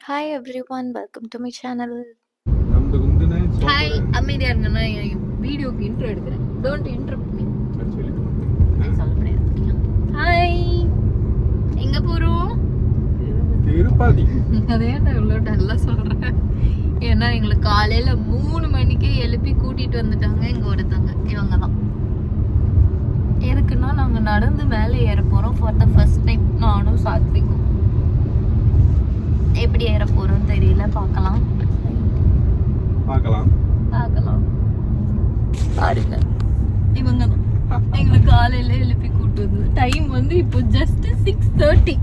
Hi everyone, welcome to my channel. ನಮ್ದು ಗುಂದಿನೇ hi அமைதியா இருங்க நான் என் வீடியோக்கு இன்ட்ரோ எடுக்கிறேன் டோன்ட் இன்டரப்ட் மீ சொல்ல முடியாது ஹாய் எங்க போறோம் திருப்பதி அதே நான் இவ்வளோ நல்லா சொல்றேன் ஏன்னா எங்களை காலையில 3 மணிக்கே எழுப்பி கூட்டிட்டு வந்துட்டாங்க இங்க ஒருத்தவங்க இவங்க தான் எதுக்குன்னா நாங்க நடந்து மேலே ஏற போறோம் ஃபார் த ஃபர்ஸ்ட் டைம் நானும் சாத்விக்கும் எப்படி ஏற போறோம் தெரியல பார்க்கலாம் பாருங்க இவங்க தான் எங்களை காலையில எழுப்பி கூட்டு வந்தது டைம் வந்து இப்போ ஜஸ்ட் 6:30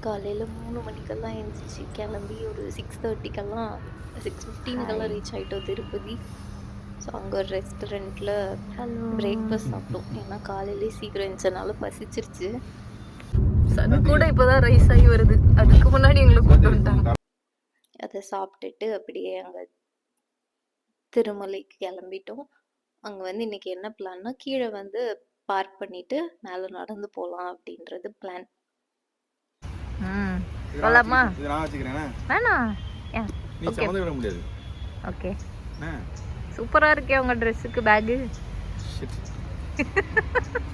காலையில் 3 மணிக்கெல்லாம் எழுந்திரிச்சு கிளம்பி ஒரு 6:30க்கெல்லாம் 6:15க்கெல்லாம் ரீச் ஆகிட்டோம் திருப்பதி. ஸோ அங்கே ஒரு ரெஸ்டாரண்ட்டில் பிரேக்ஃபாஸ்ட் சாப்பிட்டோம். ஏன்னா காலையிலே சீக்கிரம் எழுந்தனால பசிச்சிருச்சு. சன் கூட இப்போதான் ரைஸ் ஆகி வருது, அதுக்கு முன்னாடி எங்களை கூட்டு வந்துட்டாங்க. அதை சாப்பிட்டுட்டு அப்படியே அங்கே திருமலைக்கு கிளம்பிட்டோம். அங்கே வந்து இன்னைக்கு என்ன பிளான்னா கீழே வந்து பார்க் பண்ணிட்டு மேலே நடந்து போகலாம் அப்படின்றது பிளான். போலாமா? நான் வச்சுக்கிறேன். வேணாம். நீ சம்மந்தம் விட முடியாது. ஓகே. சூப்பரா இருக்கே உங்க ட்ரெஸ்ஸுக்கு பேக்.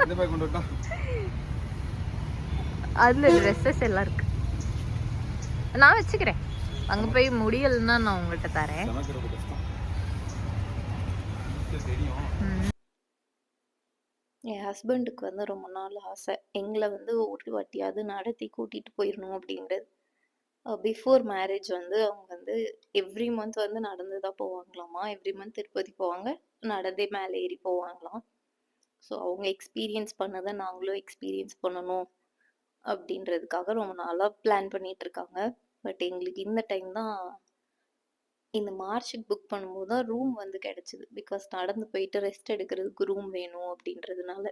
இந்த பேக் கொண்டு வரட்டா? அதுல ட்ரெஸ்ஸஸ் எல்லாம் இருக்கு. நான் வச்சுக்கிறேன். அங்க போய் முடியலன்னா நான் உங்ககிட்ட தரேன். என் ஹஸ்பண்டுக்கு வந்து ரொம்ப நாள் ஆசை எங்களை வந்து ஒரு வாட்டியாவது நடத்தி கூட்டிட்டு போயிடணும் அப்படிங்கிறது. பிஃபோர் மேரேஜ் வந்து அவங்க வந்து எவ்ரி மந்த் வந்து நடந்து தான் போவாங்களாமா. எவ்ரி மந்த் திருப்பதி போவாங்க, நடந்தே மேலே ஏறி போவாங்களாம். ஸோ அவங்க எக்ஸ்பீரியன்ஸ் பண்ணதை நாங்களும் எக்ஸ்பீரியன்ஸ் பண்ணணும் அப்படின்றதுக்காக ரொம்ப நாளாக பிளான் பண்ணிட்டு இருக்காங்க. பட் எங்களுக்கு இந்த டைம் தான் இந்த மார்ச்சுக்கு புக் பண்ணும்போது தான் ரூம் வந்து கிடைச்சிது. பிகாஸ் நடந்து போயிட்டு ரெஸ்ட் எடுக்கிறதுக்கு ரூம் வேணும் அப்படின்றதுனால.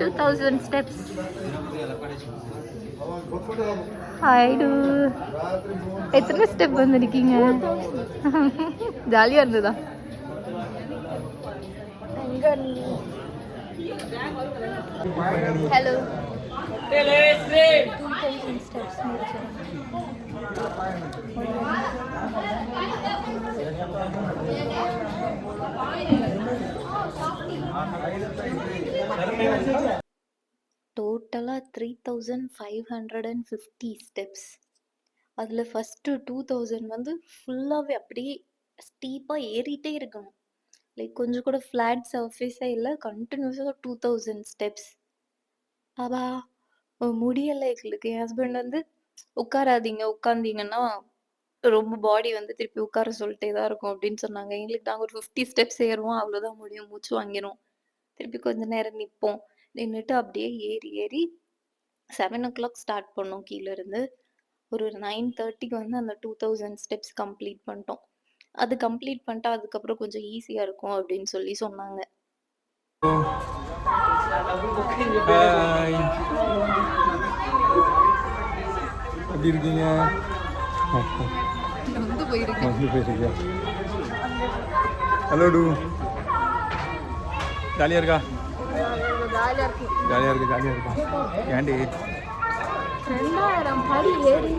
2000 ஸ்டெப்ஸ். Hi to. எத்தனை ஸ்டெப் வந்திருக்கீங்க? ஜாலியா இருந்ததா? ஹலோ. 2000 ஸ்டெப்ஸ் டோட்டலாக 3550 ஸ்டெப்ஸ். அதில் ஃபஸ்ட்டு 2000 வந்து ஃபுல்லாகவே அப்படியே ஸ்டீப்பாக ஏறிட்டே இருக்கணும். லைக் கொஞ்சம் கூட ஃப்ளாட் சர்ஃபேஸே இல்லை, கண்டினியூஸாக 2000 ஸ்டெப்ஸ். அவா முடியலை எங்களுக்கு. என் ஹஸ்பண்ட் வந்து உட்காராதீங்க, உட்காந்தீங்கன்னா ரொம்ப பாடி வந்து திருப்பி உட்கார சொல்லிட்டே தான் இருக்கும் அப்படின்னு சொன்னாங்க. எங்களுக்கு நாங்கள் ஒரு 50 ஸ்டெப்ஸ் ஏறுவோம், அவ்வளோதான் முடியும், மூச்சு வாங்கிரும். திருப்பி கொஞ்ச நேரம் நிற்போம், நின்றுட்டு அப்படியே ஏறி ஏறி 7 o'clock ஸ்டார்ட் பண்ணோம் கீழே இருந்து. ஒரு 9:30க்கு வந்து அந்த 2000 ஸ்டெப்ஸ் கம்ப்ளீட் பண்ணிட்டோம். அது கம்ப்ளீட் பண்ணிட்டா அதுக்கப்புறம் கொஞ்சம் ஈஸியாக இருக்கும் அப்படின்னு சொல்லி சொன்னாங்க. எப்படி இருக்கீங்க? வந்து போயிருக்கேன். Hello to. ஜாலியாக இருக்கா? ஜாலியா இருக்கு. ஜாலியாக இருக்கா? ஏன்டி 2000 படி ஏறி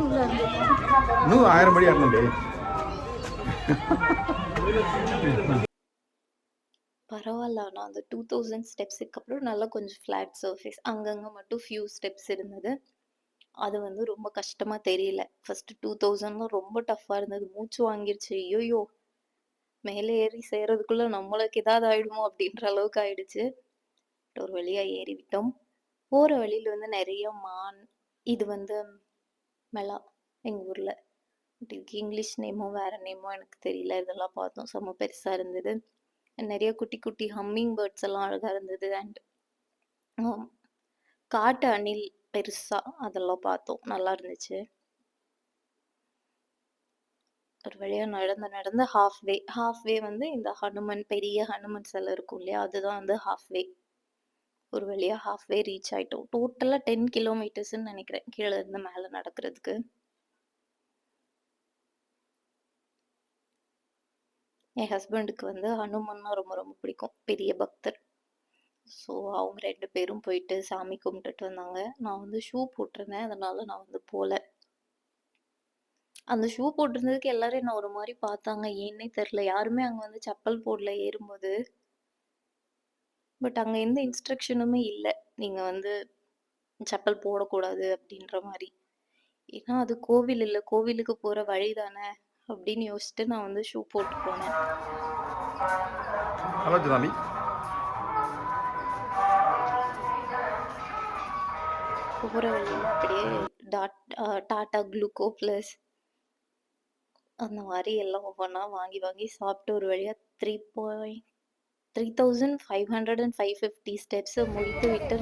இன்னும் 1000 படி ஏறணும்டி. பரவாயில்ல. ஆனால் அந்த 2000 ஸ்டெப்ஸுக்கு அப்புறம் நல்லா கொஞ்சம் ஃப்ளாட் சர்ஃபேஸ், அங்கங்கே மட்டும் ஃபியூ ஸ்டெப்ஸ் இருந்தது. அது வந்து ரொம்ப கஷ்டமாக தெரியல. ஃபஸ்ட்டு 2000 ரொம்ப டஃப்பாக இருந்தது, மூச்சு வாங்கிருச்சு. ஐயோயோ, மேலே ஏறி செய்கிறதுக்குள்ளே நம்மளுக்கு ஏதாவது ஆயிடுமோ அப்படின்ற அளவுக்கு ஆயிடுச்சு. ஒரு வழியாக ஏறி விட்டோம். போகிற வழியில் வந்து நிறைய மான், இது வந்து மெலா எங்கள் ஊரில், இதுக்கு இங்கிலீஷ் நேமோ வேறு நேமோ எனக்கு தெரியல, இதெல்லாம் பார்த்தோம். செம்ம பெருசாக இருந்தது. நிறைய குட்டி குட்டி ஹம்மிங் பேர்ட்ஸ் எல்லாம் அழகாக இருந்தது. அண்ட் காட்டு அணில் பெருசா, அதெல்லாம் பார்த்தோம், நல்லா இருந்துச்சு. ஒரு வழியா நடந்து ஹாஃப்வே வந்து இந்த ஹனுமன், பெரிய ஹனுமன் சிலை இருக்கும் இல்லையா, அதுதான் வந்து ஹாஃப்வே. ஒரு வழியா ஹாஃப்வே ரீச் ஆயிட்டோம். டோட்டலா 10 கிலோமீட்டர்ஸ்ன்னு நினைக்கிறேன் கீழே இருந்து மேலே நடக்கிறதுக்கு. என் ஹஸ்பண்டுக்கு வந்து ஹனுமன்னா ரொம்ப ரொம்ப பிடிக்கும். பெரிய பக்தர். ஸோ அவங்க 2 பேரும் போயிட்டு சாமி கும்பிட்டுட்டு வந்தாங்க. நான் வந்து ஷூ போட்டிருந்தேன். அதனால நான் வந்து போல. அந்த ஷூ போட்டிருந்ததுக்கு எல்லாரும் என்ன ஒரு மாரி பார்த்தாங்க. ஏன்னே தெரியல. யாருமே அங்க வந்து செப்பல் போடல ஏறும்போது. பட் அங்க எந்த இன்ஸ்ட்ரக்ஷனுமே இல்ல. நீங்க வந்து செப்பல் போடக்கூடாது அப்படின்ற மாரி. ஏன்னா அது கோவில் இல்ல. கோவிலுக்கு போற வழி தானே அப்படின்னு யோசிச்சுட்டு நான் வந்து ஷூ போட்டு போனேன். ஹலோ ஜிதாமி. போற வழியில அப்படியே டாடா குளுக்கோ பிளஸ் அந்த மாரி எல்லாம் ஒவ்வொன்னா வாங்கி வாங்கி சாப்பிட்டு ஒரு வழியா 3500 and 550 ஸ்டெப்ஸ முடித்துவிட்டு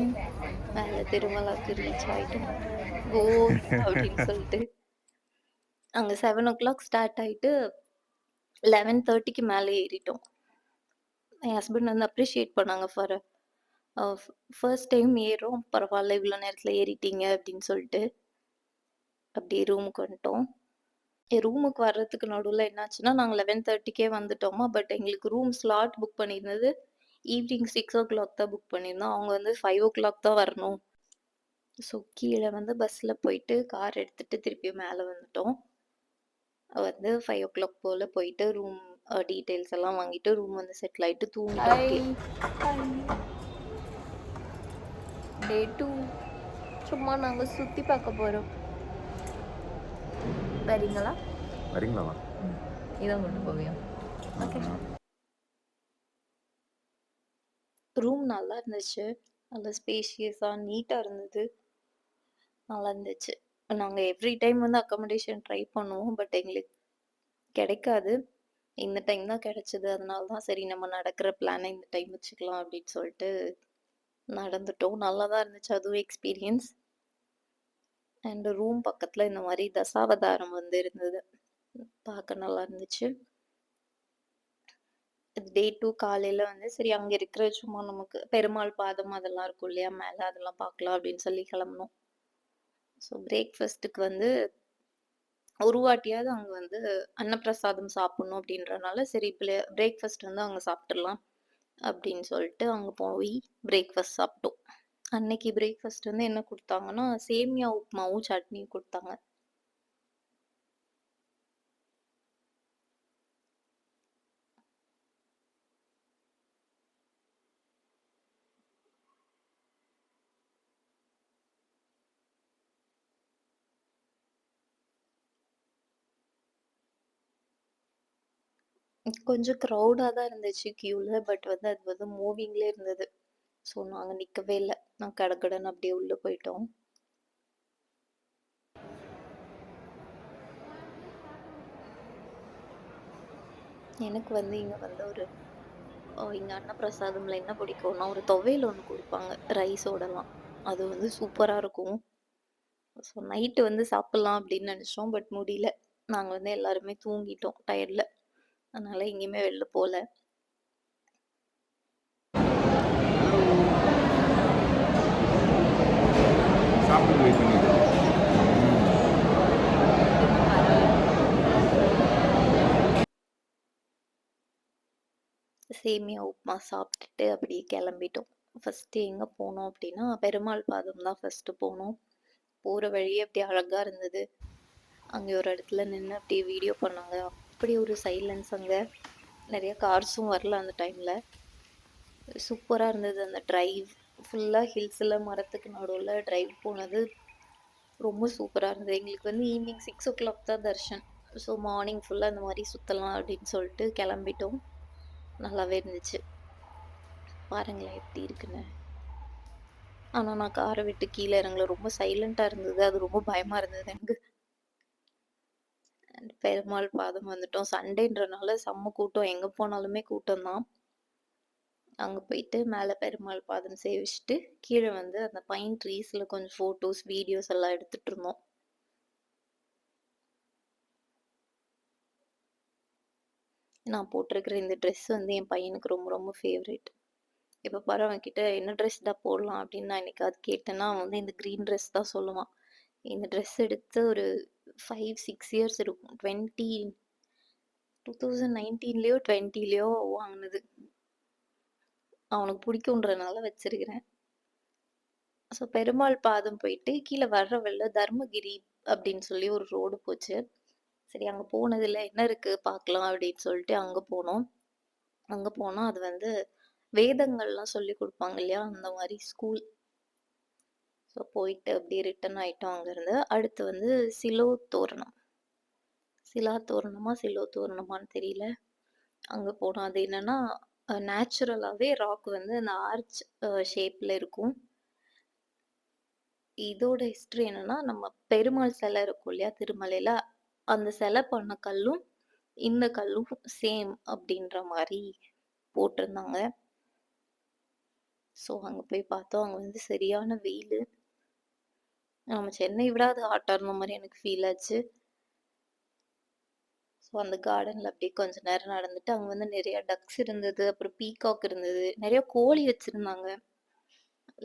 மேல திருமலாக்கு ரீச் ஆயிட்டோம். கோவிந்தா அப்படின்னு சொல்லிட்டு. அங்க 7:00 ஸ்டார்ட் ஆயிட்டு 11:30க்கு மேல ஏறிட்டோம். என் ஹஸ்பண்ட் வந்து அப்ரிஷியேட் பண்ணாங்க ஃபார் ஃபர்ஸ்ட் டைம் ஏறுறோம். பரவால்ல இவ்ளோ நேரத்துல ஏறிட்டீங்க அப்படின்னு சொல்லிட்டு. அப்படியே ரூமுக்கு வந்துட்டோம். ரூமுக்கு வர்றதுக்கு நடுவுல என்னாச்சுன்னா, நாங்க 11:30க்கே வந்துட்டோமா, பட் எங்களுக்கு ரூம் ஸ்லாட் புக் பண்ணியிருந்தது ஈவினிங் 6:00 தான் புக் பண்ணியிருந்தோம். அவங்க வந்து 5:00 தான் வரணும். ஸோ கீழ வந்து பஸ்ல போயிட்டு கார் எடுத்துட்டு திருப்பியும் மேல வந்துட்டோம். வந்து 5:00 போல போயிட்டு ரூம் டீட்டெயில்ஸ் எல்லாம் வாங்கிட்டு ரூம் வந்து செட்டில் ஆயிட்டு தூங்கிட்டோம். டே 2 சும்மா நாங்க சுத்தி பார்க்க போறோம். வரீங்களா? வரீங்களா? இதான் கொண்டு போவியா? ஓகே. ரூம் நல்லா இருந்துச்சு. நல்ல ஸ்பேஷியஸா, நீட்டா இருந்தது. நல்லா இருந்துச்சு. நாங்க எவ்ரி டைம் வந்து அக்காமடேஷன் ட்ரை பண்ணுவோம். பட் எங்களுக்கு கிடைக்காது. இந்த டைம் தான் கிடைச்சது. அதனால தான் சரி நம்ம நடக்கிற பிளான இந்த டைம் வச்சுக்கலாம் அப்படின்னு சொல்லிட்டு நடந்துட்டோம். நல்லா தான் இருந்துச்சு. அதுவும் எக்ஸ்பீரியன்ஸ். அண்ட் ரூம் பக்கத்துல இந்த மாரி தசாவதாரம் வந்து இருந்தது. பார்க்க நல்லா இருந்துச்சு. டே 2 காலையில வந்து சரி அங்க இருக்கிற சும்மா நமக்கு பெருமாள் பாதம் அதெல்லாம் இருக்கும் இல்லையா? மேல அதெல்லாம் பார்க்கலாம் அப்படின்னு சொல்லி கிளம்புனோம். ஸோ பிரேக்ஃபாஸ்ட்டுக்கு வந்து ஒரு வாட்டியாவது அங்க வந்து அன்னப்பிரசாதம் சாப்பிடணும் அப்படின்றனால, சரி பிரேக்ஃபாஸ்ட் வந்து அங்க சாப்பிட்டுறலாம் அப்படின்னு சொல்லிட்டு அங்க போய் பிரேக்ஃபாஸ்ட் சாப்பிட்டோம். அன்னைக்கு பிரேக்ஃபாஸ்ட் வந்து என்ன குடுத்தாங்கன்னா, சேமியா உப்புமாவும், சட்னியும் குடுத்தாங்க. கொஞ்சம் க்ரௌடா தான் இருந்துச்சு கியூல. பட் வந்து அது வந்து மூவிங்லே இருந்தது. ஸோ நாங்க நிக்கவே இல்ல. நான் கடகடன்னு அப்படியே உள்ள போயிட்டோம். எனக்கு வந்து இங்க வந்து ஒரு இங்க அன்னப்பிரசாதம்ல என்ன பிடிக்கும்னா, ஒரு துவையல் ஒண்ணு குடுப்பாங்க. ரைஸோடலாம். அது வந்து சூப்பரா இருக்கும். ஸோ நைட்டு வந்து சாப்பிடலாம் அப்படின்னு நெனச்சோம். பட் முடியல. நாங்க வந்து எல்லாருமே தூங்கிட்டோம் டயர்ட்ல. அதனால எங்கேயுமே வெளில போல. சாப்பிட்டு வெயிட் பண்ணிட்டு. சேமியா உப்புமா சாப்பிட்டுட்டு அப்படியே கிளம்பிட்டோம். ஃபர்ஸ்ட்டு எங்க போனோம் அப்படின்னா, பெருமாள் பாதம் தான் ஃபர்ஸ்ட்டு போனோம். போற வழியே அப்படியே அழகா இருந்தது. அங்க ஒரு இடத்துல நின்னு அப்படியே வீடியோ பண்ணாங்க. அப்படி ஒரு சைலன்ஸ் அங்க. நெறைய கார்ஸும் வரல அந்த டைம்ல. சூப்பரா இருந்தது அந்த டிரைவ். ஃபுல்லா ஹில்ஸ்ல மரத்துக்கு நடுவுல டிரைவ் போனது ரொம்ப சூப்பரா இருந்தது. எங்களுக்கு வந்து ஈவினிங் 6:00 தான் தர்ஷன். ஸோ மார்னிங் ஃபுல்லா இந்த மாரி சுத்தலாம் அப்படின்னு சொல்லிட்டு கிளம்பிட்டோம். நல்லாவே இருந்துச்சு. பாருங்களேன் எப்படி இருக்குன்னு. ஆனா நான் கார விட்டு கீழ இறங்கல. ரொம்ப சைலன்ட்டா இருந்தது. அது ரொம்ப பயமா இருந்தது எனக்கு. பெருமாள் பாதம் வந்துட்டோம். சண்டேன்றனால செம்ம கூட்டம். எங்க போனாலுமே கூட்டம் தான். அங்க போயிட்டு மேல பெருமாள் பாதம் சேவிச்சுட்டு, கீழ வந்து அந்த பைன் ட்ரீஸ்ல கொஞ்சம் ஃபோட்டோஸ், வீடியோஸ் எல்லாம் எடுத்துட்டு இருந்தோம். நான் போட்டிருக்கிற இந்த ட்ரெஸ் வந்து என் பையனுக்கு ரொம்ப ரொம்ப ஃபேவரைட். எப்ப பாரு அவன்கிட்ட என்ன ட்ரெஸ்டா போடலாம் அப்படின்னு நான் என்னைக்காவது கேட்டேன்னா, அவன் வந்து இந்த கிரீன் ட்ரெஸ் தான் சொல்லுவான். இந்த ட்ரெஸ் எடுத்து ஒரு 5, 6 இயர்ஸ் இருக்கும். 2019லயோ 20லயோ வாங்குனது. அவனுக்கு பிடிக்குன்றனால வச்சிருக்கிறேன். ஸோ பெருமாள் பாதம் போயிட்டு கீழ வர்ற வழில தர்மகிரி அப்படின்னு சொல்லி ஒரு ரோடு போச்சு. சரி அங்க போனதில்ல என்ன இருக்கு பார்க்கலாம் அப்படின்னு சொல்லிட்டு அங்க போனோம். அங்க போனா அது வந்து வேதங்கள்லாம் சொல்லிக் குடுப்பாங்க இல்லையா? அந்த மாரி ஸ்கூல். ஸோ போயிட்டு அப்படியே ரிட்டர்ன் ஆயிட்டோம் அங்கருந்து. அடுத்து வந்து சிலோ தோரணம். சிலா தோரணமா, சிலோ தோரணமான்னு தெரியல. அங்க போனோம். அது என்னன்னா, நேச்சுரலாவே ராக் வந்து அந்த ஆர்ச் ஷேப்ல இருக்கும். இதோட ஹிஸ்டரி என்னன்னா, நம்ம பெருமாள் சிலை இருக்கும் இல்லையா திருமலையில, அந்த சிலை பண்ண கல்லும், இந்த கல்லும் சேம் அப்படின்ற மாரி போட்டிருந்தாங்க. ஸோ அங்க போய் பார்த்தோம். அங்க வந்து சரியான வெயிலு. நம்ம சென்னை விட அது ஹாட்டா இருந்த மாரி எனக்கு ஃபீல் ஆச்சு. ஸோ அந்த கார்டன்ல அப்படியே கொஞ்ச நேரம் நடந்துட்டு, அங்க வந்து நெறைய டக்ஸ் இருந்தது. அப்புறம் பீகாக் இருந்தது. நெறைய கோழி வச்சிருந்தாங்க.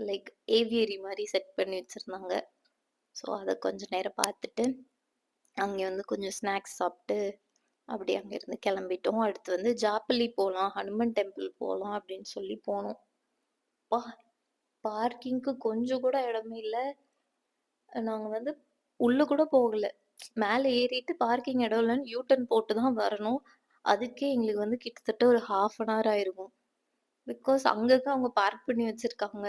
லைக் ஏவியரி மாரி செட் பண்ணி வச்சிருந்தாங்க. ஸோ அத கொஞ்ச நேரம் பார்த்துட்டு, அங்க வந்து கொஞ்சம் ஸ்நாக்ஸ் சாப்பிட்டு, அப்படியே அங்கேருந்து கிளம்பிட்டோம். அடுத்து வந்து ஜாப்பலி போலாம், ஹனுமன் டெம்பிள் போலாம் அப்படின்னு சொல்லி போனோம். அப்பா! பார்க்கிங்க்கு கொஞ்சம் கூட இடமே இல்ல. நாங்க வந்து உள்ள கூட போகல. மேல ஏறிட்டு பார்க்கிங் இடம் இல்லன்னு யூ டர்ன் போட்டு தான் வரணும். அதுக்கே எங்களுக்கு வந்து கிட்டத்தட்ட ஒரு 1/2 அன் ஹவர் ஆயிருக்கும். பிகாஸ் அங்கங்க அவங்க பார்க் பண்ணி வச்சிருக்காங்க.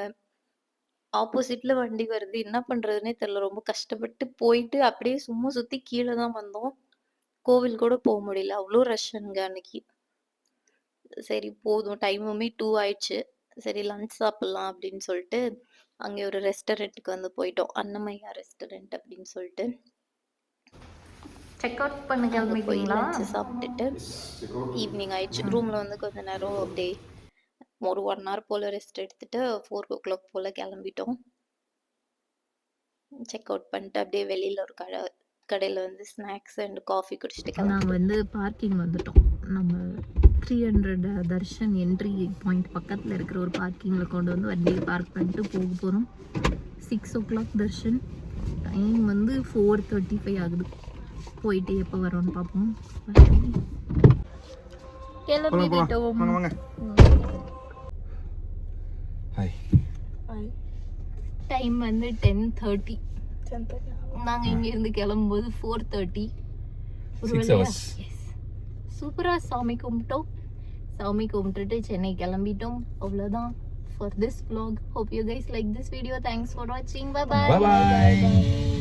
ஆப்போசிட்ல வண்டி வருது. என்ன பண்றதுன்னே தெரியல. ரொம்ப கஷ்டப்பட்டு போயிட்டு அப்படியே சும்மா சுத்தி கீழ தான் வந்தோம். கோவில் கூட போ முடியல. அவ்ளோ ரஷ் அங்க அன்னைக்கு. சரி போதும் டைமுமே 2 ஆயிடுச்சு. சரி லஞ்ச் சாப்பிடலாம் அப்படின்னு சொல்லிட்டு, அங்க ஒரு ரெஸ்டாரண்ட்டுக்கு வந்து போயிட்டோம். அன்னமய்யா ரெஸ்டாரண்ட் அப்படின்னு சொல்லிட்டு. செக் அவுட் பண்ண அங்க போய் கிளம்பிட்டீங்களா? லஞ்ச் சாப்பிட்டுட்டு ஈவினிங் ஆயிடுச்சு. ரூம்ல வந்து கொஞ்ச நேரம் அப்படியே ஒரு 1 ஹவர் போல ரெஸ்ட் எடுத்துட்டு 4:00 போல கிளம்பிட்டோம். செக் அவுட் பண்ணிட்டு அப்படியே வெளியில ஒரு கடையில வந்து ஸ்நாக்ஸ் அண்ட் காஃபி குடிச்சிட்டு நாங்கள் கிளம்பிட்டோம். வந்து பார்க்கிங் வந்துட்டோம். நம்ம 300 தர்ஷன் என்ட்ரி பாயிண்ட் பக்கத்தில் இருக்கிற ஒரு பார்க்கிங்கில் கொண்டு வந்து வண்டியை பார்க் பண்ணிட்டு போக போகிறோம். 6:00 தர்ஷன். டைம் வந்து 4:35 ஆகுது. போயிட்டு எப்போ வரோன்னு பார்ப்போம். கிளம்பிட்டோம். வாங்க ஹாய். டைம் வந்து 10:30. நாங்கள் இங்கேருந்து கிளம்பும்போது 4:30. ஒரு 6 hours. சூப்பராக சாமி கும்பிட்டோம். சாமி கும்பிட்டுட்டு சென்னை கிளம்பிட்டோம். அவ்வளோதான் for this vlog. Hope you guys like this video. Thanks for watching. Bye bye. Bye bye.